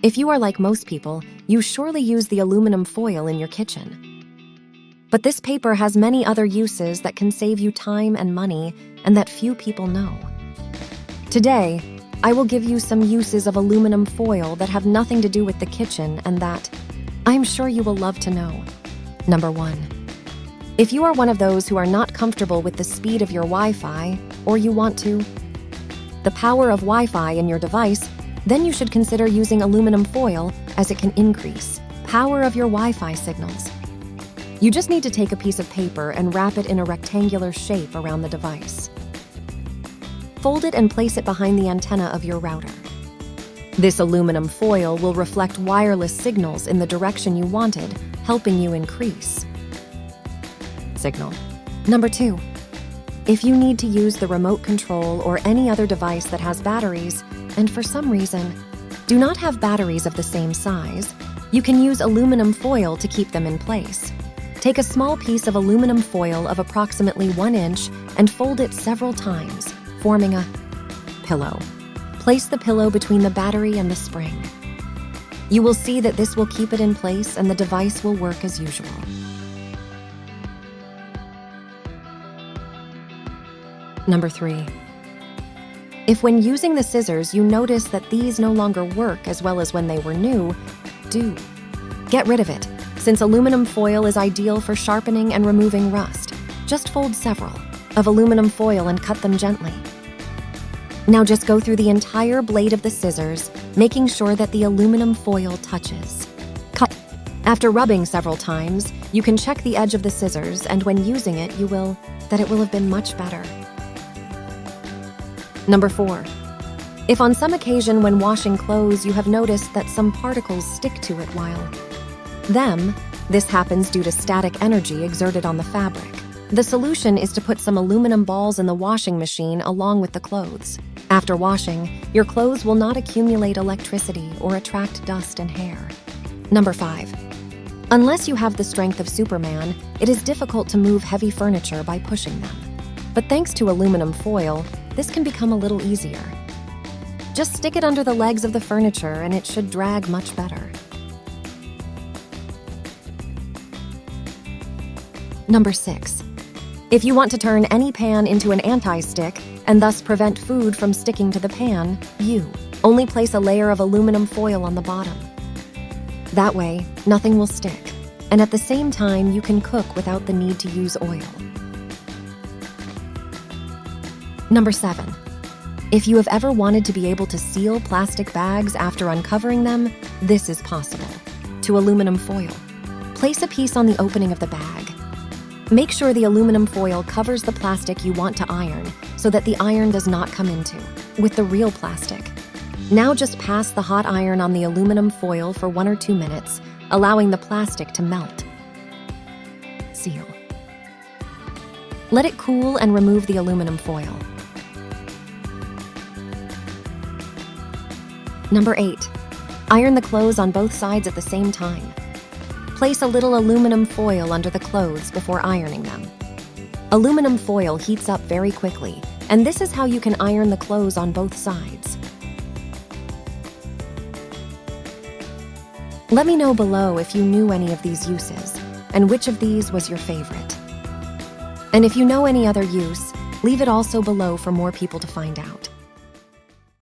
If you are like most people, you surely use the aluminum foil in your kitchen. But this paper has many other uses that can save you time and money and that few people know. Today, I will give you some uses of aluminum foil that have nothing to do with the kitchen and that I'm sure you will love to know. Number 1. If you are one of those who are not comfortable with the speed of your Wi-Fi, or you want the power of Wi-Fi in your device, then you should consider using aluminum foil as it can increase power of your Wi-Fi signals. You just need to take a piece of paper and wrap it in a rectangular shape around the device. Fold it and place it behind the antenna of your router. This aluminum foil will reflect wireless signals in the direction you wanted, helping you increase signal. Number 2. If you need to use the remote control or any other device that has batteries, and for some reason do not have batteries of the same size, you can use aluminum foil to keep them in place. Take a small piece of aluminum foil of approximately 1 inch and fold it several times, forming a pillow. Place the pillow between the battery and the spring. You will see that this will keep it in place and the device will work as usual. Number 3. If when using the scissors you notice that these no longer work as well as when they were new, get rid of it. Since aluminum foil is ideal for sharpening and removing rust, just fold several of aluminum foil and cut them gently. Now just go through the entire blade of the scissors, making sure that the aluminum foil touches. Cut. After rubbing several times, you can check the edge of the scissors, and when using it, it will have been much better. Number 4. If on some occasion when washing clothes you have noticed that some particles stick to it this happens due to static energy exerted on the fabric. The solution is to put some aluminum balls in the washing machine along with the clothes. After washing, your clothes will not accumulate electricity or attract dust and hair. Number 5. Unless you have the strength of Superman, it is difficult to move heavy furniture by pushing them. But thanks to aluminum foil, this can become a little easier. Just stick it under the legs of the furniture and it should drag much better. Number 6. If you want to turn any pan into an anti-stick and thus prevent food from sticking to the pan, you only place a layer of aluminum foil on the bottom. That way, nothing will stick, and at the same time you can cook without the need to use oil. Number 7. If you have ever wanted to be able to seal plastic bags after uncovering them, this is possible. To aluminum foil. Place a piece on the opening of the bag. Make sure the aluminum foil covers the plastic you want to iron so that the iron does not come into with the real plastic. Now just pass the hot iron on the aluminum foil for 1 or 2 minutes, allowing the plastic to melt. Seal. Let it cool and remove the aluminum foil. Number 8. Iron the clothes on both sides at the same time. Place a little aluminum foil under the clothes before ironing them. Aluminum foil heats up very quickly, and this is how you can iron the clothes on both sides. Let me know below if you knew any of these uses, and which of these was your favorite. And if you know any other use, leave it also below for more people to find out.